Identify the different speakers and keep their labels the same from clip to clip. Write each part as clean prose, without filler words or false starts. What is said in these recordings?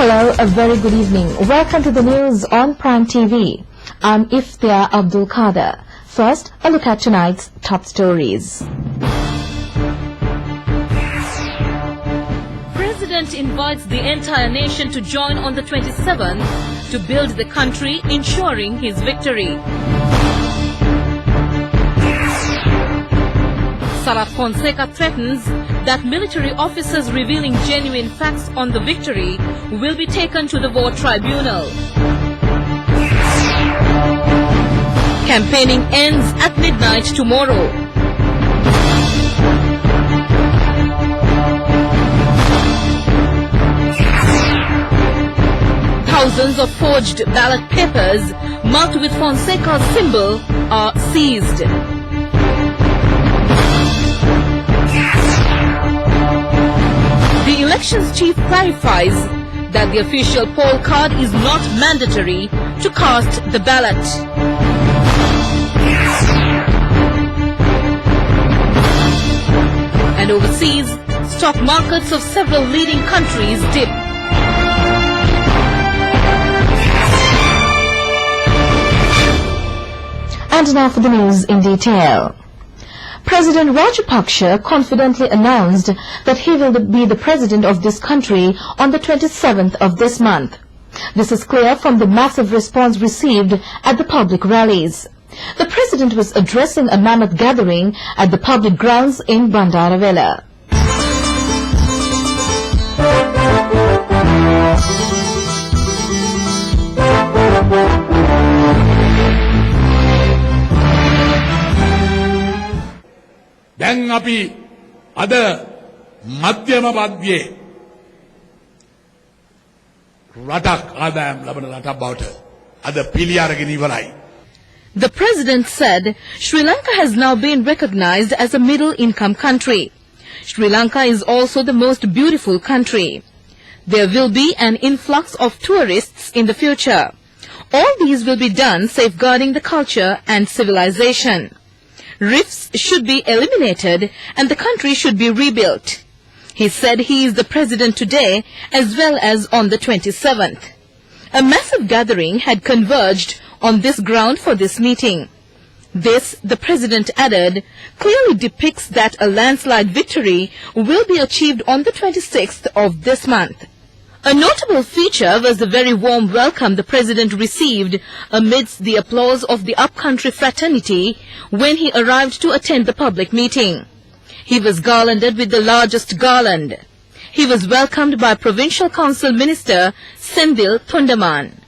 Speaker 1: Hello, a very good evening. Welcome to the news on Prime TV. I'm Iftiar Abdul Qadir. First, a look at tonight's top stories.
Speaker 2: President invites the entire nation to join on the 27th to build the country, ensuring his victory. Sarat Fonseca threatens that military officers revealing genuine facts on the victory will be taken to the war tribunal. Campaigning ends at midnight tomorrow. Thousands of forged ballot papers marked with Fonseca's symbol are seized. The elections chief clarifies that the official poll card is not mandatory to cast the ballot. And overseas, stock markets of several leading countries dip.
Speaker 1: And now for the news in detail. President Rajapaksa confidently announced that he will be the president of this country on the 27th of this month. This is clear from the massive response received at the public rallies. The president was addressing a mammoth gathering at the public grounds in Bandaravela.
Speaker 3: දැන් අපි අද මධ්‍යම පද්ධතියේ රටක් ආදායම් ලබන රටක් බවට අද පිළි අරගෙන ඉවරයි.
Speaker 2: The president said Sri Lanka has now been recognized as a middle-income country. Sri Lanka is also the most beautiful country. There will be an influx of tourists in the future. All these will be done safeguarding the culture and civilization. Rifts should be eliminated and the country should be rebuilt. He said he is the president today as well as on the 27th. A massive gathering had converged on this ground for this meeting. This, the president added, clearly depicts that a landslide victory will be achieved on the 26th of this month. A notable feature was the very warm welcome the president received amidst the applause of the upcountry fraternity when he arrived to attend the public meeting. He was garlanded with the largest garland. He was welcomed by Provincial Council Minister Sendil Thundaman.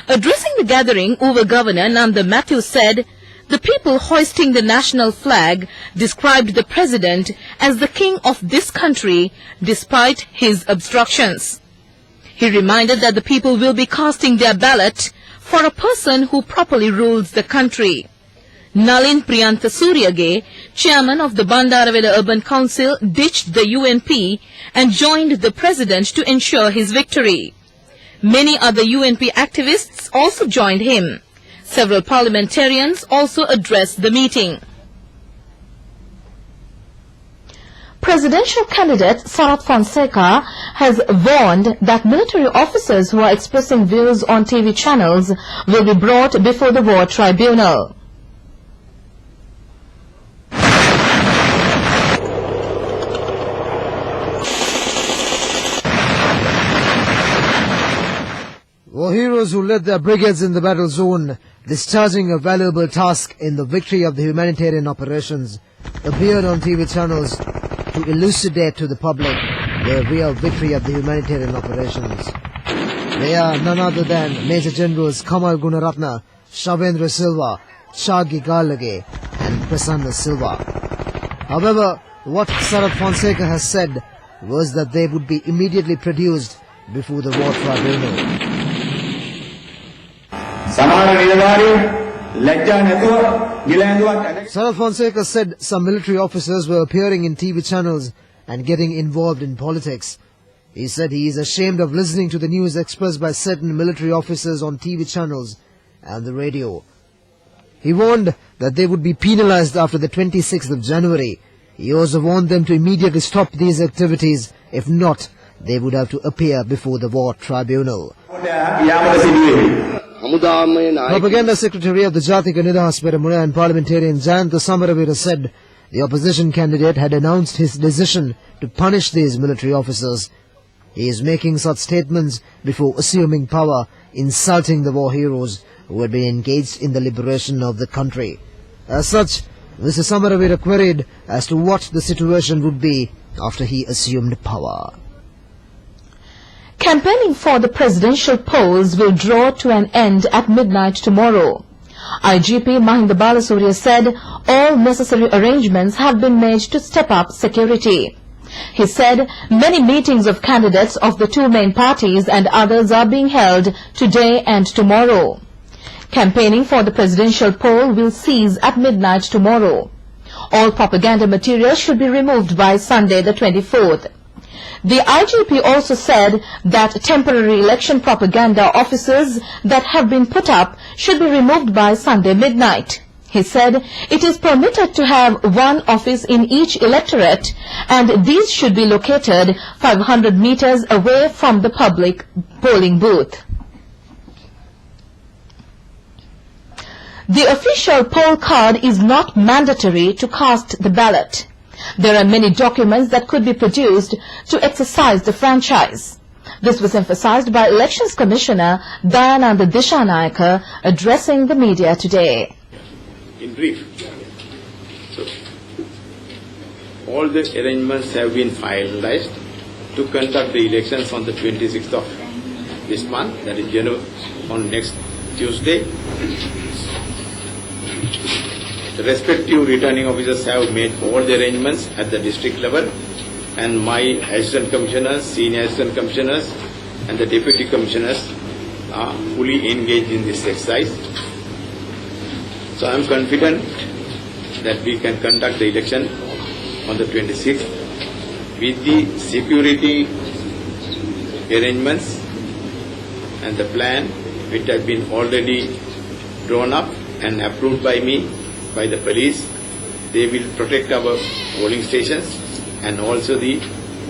Speaker 2: Addressing the gathering, Uva Governor Nanda Matthew said, the people hoisting the national flag described the president as the king of this country despite his obstructions. He reminded that the people will be casting their ballot for a person who properly rules the country. Nalin Priyantha Suryage, chairman of the Bandaravela Urban Council, ditched the UNP and joined the president to ensure his victory. Many other UNP activists also joined him. Several parliamentarians also addressed the meeting.
Speaker 1: Presidential candidate Sarat Fonseca has warned that military officers who are expressing views on TV channels will be brought before the war tribunal.
Speaker 4: War heroes who led their brigades in the battle zone, discharging a valuable task in the victory of the humanitarian operations, appeared on TV channels to elucidate to the public the real victory of the humanitarian operations. They are none other than Major Generals Kamal Gunaratna, Shavendra Silva, Chagi Galage and Prasanna Silva. However, what Sarat Fonseca has said was that they would be immediately produced before the war tribunal. Sarat Fonseca said some military officers were appearing in TV channels and getting involved in politics. He said he is ashamed of listening to the news expressed by certain military officers on TV channels and the radio. He warned that they would be penalized after the 26th of January. He also warned them to immediately stop these activities. If not, they would have to appear before the war tribunal. Propaganda Secretary of the Jatika Nidahas Peramuna and parliamentarian Jayantha Samaravira said the opposition candidate had announced his decision to punish these military officers. He is making such statements before assuming power, insulting the war heroes who had been engaged in the liberation of the country. As such, Mr. Samaravira queried as to what the situation would be after he assumed power.
Speaker 1: Campaigning for the presidential polls will draw to an end at midnight tomorrow. IGP Mahinda Balasuriya said all necessary arrangements have been made to step up security. He said many meetings of candidates of the two main parties and others are being held today and tomorrow. Campaigning for the presidential poll will cease at midnight tomorrow. All propaganda material should be removed by Sunday the 24th. The IGP also said that temporary election propaganda offices that have been put up should be removed by Sunday midnight. He said it is permitted to have one office in each electorate and these should be located 500 meters away from the public polling booth. The official poll card is not mandatory to cast the ballot. There are many documents that could be produced to exercise the franchise. This was emphasized by Elections Commissioner Dayananda Dishanayaka addressing the media today.
Speaker 5: In brief, so all the arrangements have been finalized to conduct the elections on the 26th of this month, that is January, on next Tuesday. The respective returning officers have made all the arrangements at the district level, and my assistant commissioners, senior assistant commissioners and the deputy commissioners are fully engaged in this exercise. So I am confident that we can conduct the election on the 26th with the security arrangements and the plan which has been already drawn up and approved by me, by the police. They will protect our polling stations and also the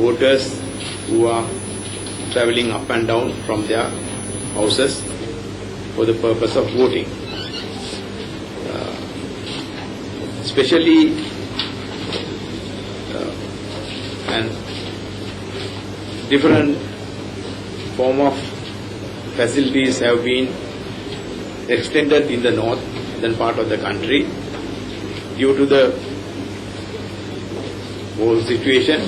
Speaker 5: voters who are travelling up and down from their houses for the purpose of voting. Especially and different form of facilities have been extended in the northern part of the country due to the whole situation.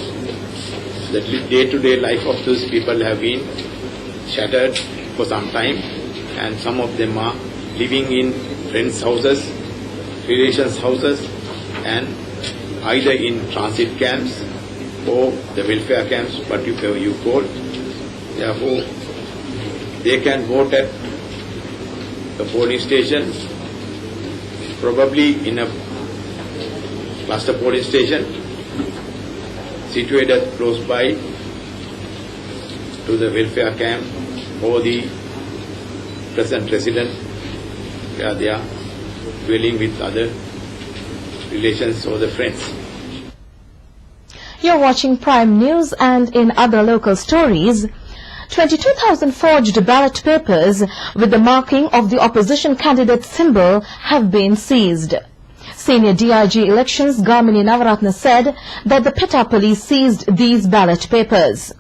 Speaker 5: The day-to-day life of those people have been shattered for some time, and some of them are living in friends' houses, relations' houses, and either in transit camps or the welfare camps, whatever you call. Therefore, they can vote at the polling station, probably in a cluster polling station situated close by to the welfare camp or the present resident where they are dwelling with other relations or the friends.
Speaker 1: You're watching Prime News, and in other local stories, 22,000 forged ballot papers with the marking of the opposition candidate's symbol have been seized. Senior DIG Elections Gamini Navaratna said that the Petta police seized these ballot papers.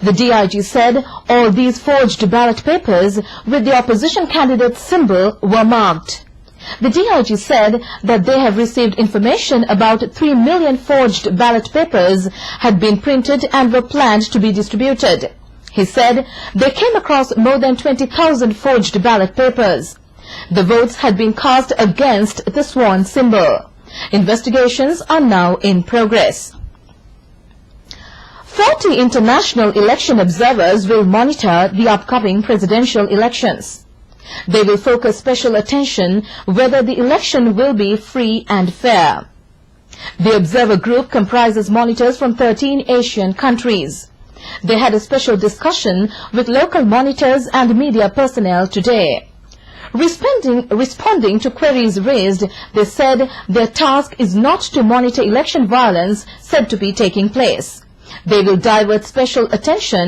Speaker 1: The DIG said all these forged ballot papers with the opposition candidate's symbol were marked. The DIG said that they have received information about 3 million forged ballot papers had been printed and were planned to be distributed. He said they came across more than 20,000 forged ballot papers. The votes had been cast against the sworn symbol. Investigations are now in progress. 40 international election observers will monitor the upcoming presidential elections. They will focus special attention whether the election will be free and fair. The observer group comprises monitors from 13 Asian countries. They had a special discussion with local monitors and media personnel today. Responding to queries raised, they said their task is not to monitor election violence said to be taking place. They will divert special attention